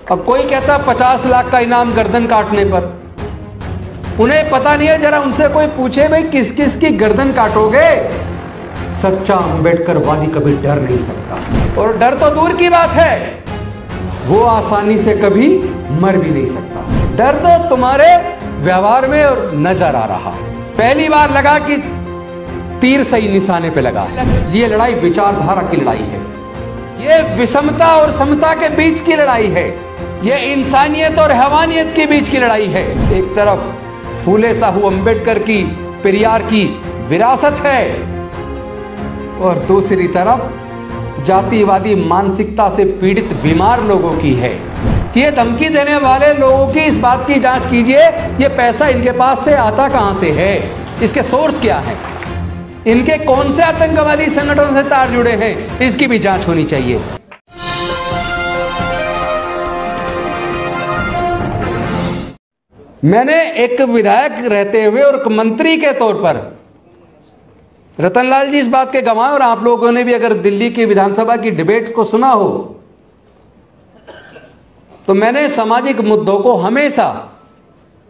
अब कोई कहता 50 लाख का इनाम गर्दन काटने पर, उन्हें पता नहीं है। जरा उनसे कोई पूछे भाई किस किस की गर्दन काटोगे? सच्चा अम्बेडकरवादी कभी डर नहीं सकता, और डर तो दूर की बात है, वो आसानी से कभी मर भी नहीं सकता। डर तो तुम्हारे व्यवहार में और नजर आ रहा है। पहली बार लगा कि तीर सही निशाने पे लगा। ये लड़ाई विचारधारा की लड़ाई है, ये विषमता और समता के बीच की लड़ाई है, ये इंसानियत और हैवानियत के बीच की लड़ाई है। एक तरफ फूले साहू अम्बेडकर की, पेरियार की विरासत है, और दूसरी तरफ जातिवादी मानसिकता से पीड़ित बीमार लोगों की है। कि ये धमकी देने वाले लोगों की इस बात की जांच कीजिए, ये पैसा इनके पास से आता कहां से है, इसके सोर्स क्या है, इनके कौन से आतंकवादी संगठनों से तार जुड़े हैं, इसकी भी जांच होनी चाहिए। मैंने एक विधायक रहते हुए और एक मंत्री के तौर पर, रतनलाल जी इस बात के गवाह, और आप लोगों ने भी अगर दिल्ली की विधानसभा की डिबेट को सुना हो, तो मैंने सामाजिक मुद्दों को हमेशा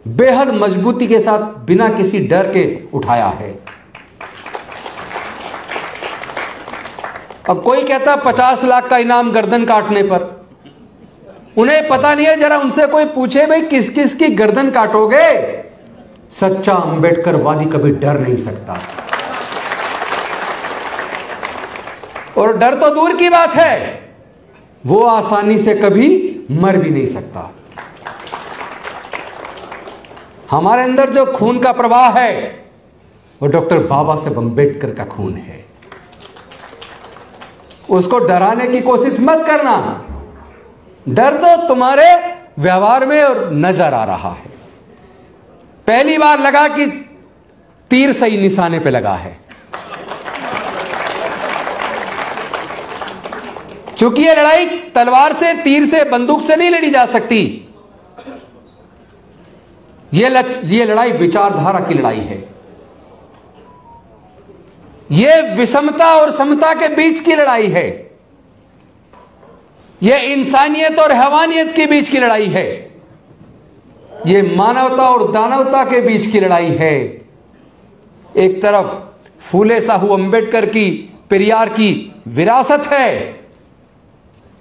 बेहद मजबूती के साथ बिना किसी डर के उठाया है। अब कोई कहता 50 लाख का इनाम गर्दन काटने पर, उन्हें पता नहीं है। जरा उनसे कोई पूछे भाई किस किस की गर्दन काटोगे? सच्चा अम्बेडकरवादी कभी डर नहीं सकता, और डर तो दूर की बात है, वो आसानी से कभी मर भी नहीं सकता। हमारे अंदर जो खून का प्रवाह है वो डॉक्टर बाबा साहब अम्बेडकर का खून है। उसको डराने की कोशिश मत करना। डर तो तुम्हारे व्यवहार में और नजर आ रहा है। पहली बार लगा कि तीर सही निशाने पे लगा है। चूंकि ये लड़ाई तलवार से, तीर से, बंदूक से नहीं लड़ी जा सकती। ये लड़ाई विचारधारा की लड़ाई है, ये विषमता और समता के बीच की लड़ाई है, ये इंसानियत और हैवानियत के बीच की लड़ाई है, ये मानवता और दानवता के बीच की लड़ाई है। एक तरफ फूले साहू अम्बेडकर की, पेरियार की विरासत है,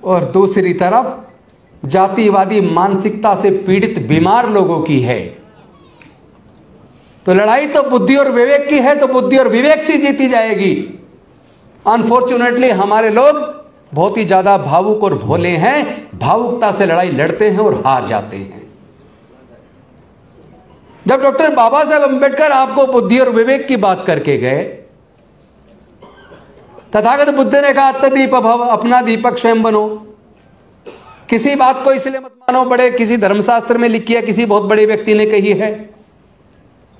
और दूसरी तरफ जातिवादी मानसिकता से पीड़ित बीमार लोगों की है। तो लड़ाई तो बुद्धि और विवेक की है, तो बुद्धि और विवेक से जीती जाएगी। अनफॉर्चुनेटली हमारे लोग बहुत ही ज्यादा भावुक और भोले हैं, भावुकता से लड़ाई लड़ते हैं और हार जाते हैं। जब डॉक्टर बाबा साहब अम्बेडकर आपको बुद्धि और विवेक की बात करके गए, तथागत बुद्ध ने कहा अत्तदीप भव, अपना दीपक स्वयं बनो। किसी बात को इसलिए मत मानो बड़े किसी धर्मशास्त्र में लिखी है, किसी बहुत बड़े व्यक्ति ने कही है।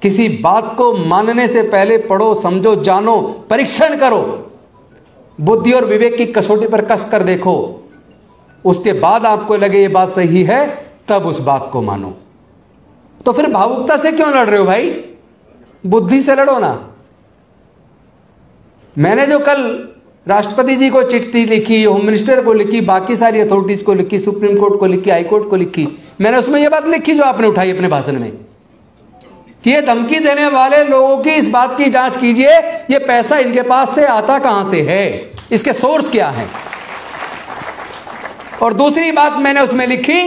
किसी बात को मानने से पहले पढ़ो, समझो, जानो, परीक्षण करो, बुद्धि और विवेक की कसौटी पर कस कर देखो, उसके बाद आपको लगे ये बात सही है, तब उस बात को मानो। तो फिर भावुकता से क्यों लड़ रहे हो भाई? बुद्धि से लड़ो ना। मैंने जो कल राष्ट्रपति जी को चिट्ठी लिखी, होम मिनिस्टर को लिखी, बाकी सारी अथॉरिटीज को लिखी, सुप्रीम कोर्ट को लिखी, हाई कोर्ट को लिखी, मैंने उसमें यह बात लिखी जो आपने उठाई अपने भाषण में, कि ये धमकी देने वाले लोगों की इस बात की जांच कीजिए, ये पैसा इनके पास से आता कहां से है, इसके सोर्स क्या है। और दूसरी बात मैंने उसमें लिखी,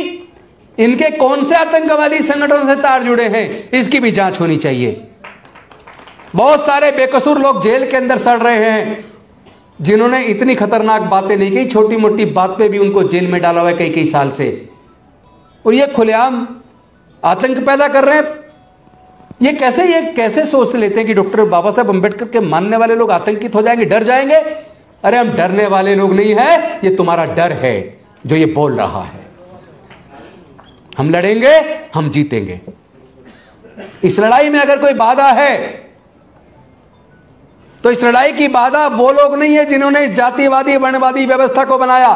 इनके कौन से आतंकवादी संगठनों से तार जुड़े हैं, इसकी भी जांच होनी चाहिए। बहुत सारे बेकसूर लोग जेल के अंदर सड़ रहे हैं, जिन्होंने इतनी खतरनाक बातें नहीं की, छोटी मोटी बात पे भी उनको जेल में डाला हुआ है कई कई साल से, और ये खुलेआम आतंक पैदा कर रहे हैं। ये कैसे सोच लेते हैं कि डॉक्टर बाबा साहब अम्बेडकर के मानने वाले लोग आतंकित हो जाएंगे, डर जाएंगे? अरे हम डरने वाले लोग नहीं है, ये तुम्हारा डर है जो ये बोल रहा है। हम लड़ेंगे, हम जीतेंगे। इस लड़ाई में अगर कोई बाधा है तो इस लड़ाई की बाधा वो लोग नहीं है जिन्होंने जातिवादी वर्णवादी व्यवस्था को बनाया।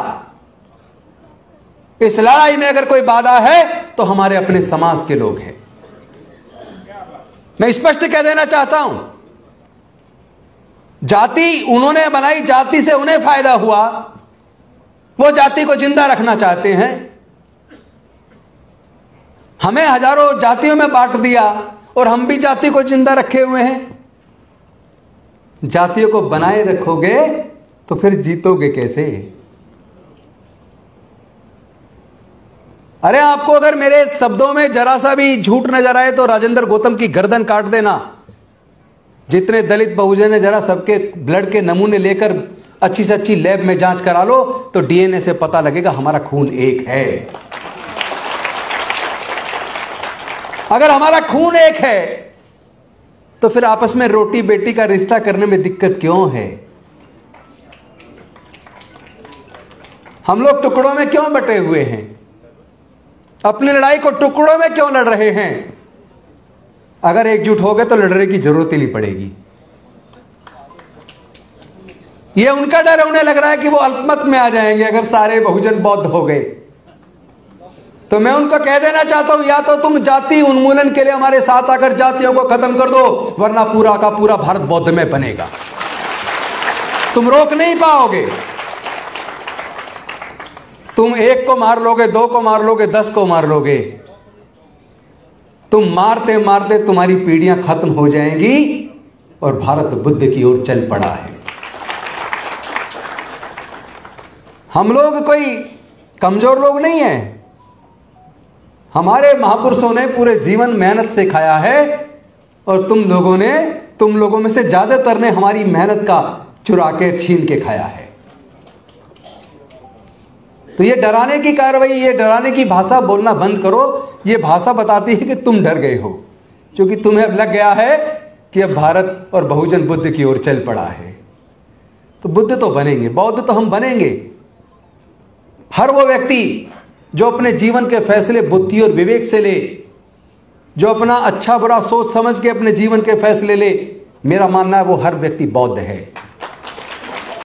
इस लड़ाई में अगर कोई बाधा है तो हमारे अपने समाज के लोग हैं। मैं स्पष्ट कह देना चाहता हूं, जाति उन्होंने बनाई, जाति से उन्हें फायदा हुआ, वो जाति को जिंदा रखना चाहते हैं। हमें हजारों जातियों में बांट दिया और हम भी जाति को जिंदा रखे हुए हैं। जातियों को बनाए रखोगे तो फिर जीतोगे कैसे? अरे आपको अगर मेरे शब्दों में जरा सा भी झूठ नजर आए तो राजेंद्र गौतम की गर्दन काट देना। जितने दलित बहुजन है, जरा सबके ब्लड के नमूने लेकर अच्छी से अच्छी लैब में जांच करा लो तो डीएनए से पता लगेगा हमारा खून एक है। अगर हमारा खून एक है तो फिर आपस में रोटी बेटी का रिश्ता करने में दिक्कत क्यों है? हम लोग टुकड़ों में क्यों बटे हुए हैं? अपनी लड़ाई को टुकड़ों में क्यों लड़ रहे हैं? अगर एकजुट हो गए तो लड़ने की जरूरत ही नहीं पड़ेगी। यह उनका डर है, उन्हें लग रहा है कि वो अल्पमत में आ जाएंगे अगर सारे बहुजन बौद्ध हो गए। तो मैं उनको कह देना चाहता हूं, या तो तुम जाति उन्मूलन के लिए हमारे साथ आकर जातियों को खत्म कर दो, वरना पूरा का पूरा भारत बौद्ध में बनेगा। तुम रोक नहीं पाओगे। तुम एक को मार लोगे, दो को मार लोगे, 10 को मार लोगे। तुम मारते मारते तुम्हारी पीढ़ियां खत्म हो जाएंगी और भारत बुद्ध की ओर चल पड़ा है। हम लोग कोई कमजोर लोग नहीं हैं। हमारे महापुरुषों ने पूरे जीवन मेहनत से खाया है और तुम लोगों में से ज्यादातर ने हमारी मेहनत का चुरा के छीन के खाया है। तो ये डराने की कार्रवाई, ये डराने की भाषा बोलना बंद करो। ये भाषा बताती है कि तुम डर गए हो, क्योंकि तुम्हें अब लग गया है कि अब भारत और बहुजन बुद्ध की ओर चल पड़ा है। तो बुद्ध तो बनेंगे, बौद्ध तो हम बनेंगे। हर वो व्यक्ति जो अपने जीवन के फैसले बुद्धि और विवेक से ले, जो अपना अच्छा बुरा सोच समझ के अपने जीवन के फैसले ले, मेरा मानना है वो हर व्यक्ति बौद्ध है।